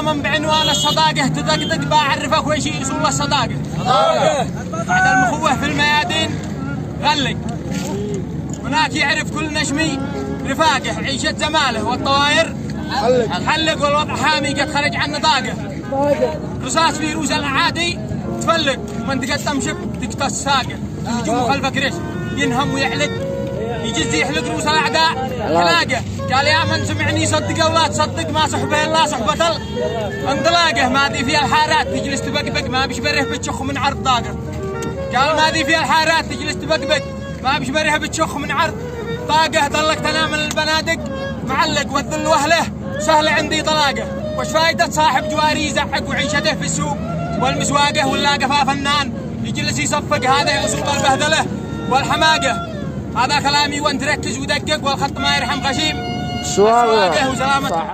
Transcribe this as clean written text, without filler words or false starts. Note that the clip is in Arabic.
من بعنوان الصداقة تدقدق بعرفك وش يصول الصداقة. بعد المخوه في الميادين غلق، هناك يعرف كل نشمي رفاقه، عيشة زماله والطواير حلق، والوضع حامي قد خرج عن نطاقه. رصاص في روس الأعادي تفلق، ومنطقة تمشب تقتص ساقه، يهجم خلفك ريش ينهم ويعلق، يجز يحلق روس الأعداء حلاقه. قال يا من سمعني صدق ولا تصدق، ما صحبه إلا صحبة انطلاقه. ما ذي في الحارات تجلس تبقبق، ما بشبره بتشخ من عرض طاقه. قال ما ذي في الحارات تجلس تبقبق، ما بشبره بتشخ من عرض طاقه. ضلك تنام البنادق معلق، والذل وهله سهل عندي طلاقه. وش فايدة صاحب جواري يزعق وعيشته في السوق والمسواقه، ولا قفا فنان يجلس يصفق؟ هذا أسلوب البهدله والحماقه. هذا كلامي وانت ركز ودقق، والخط ما يرحم غشيم. سواقه وسلامته.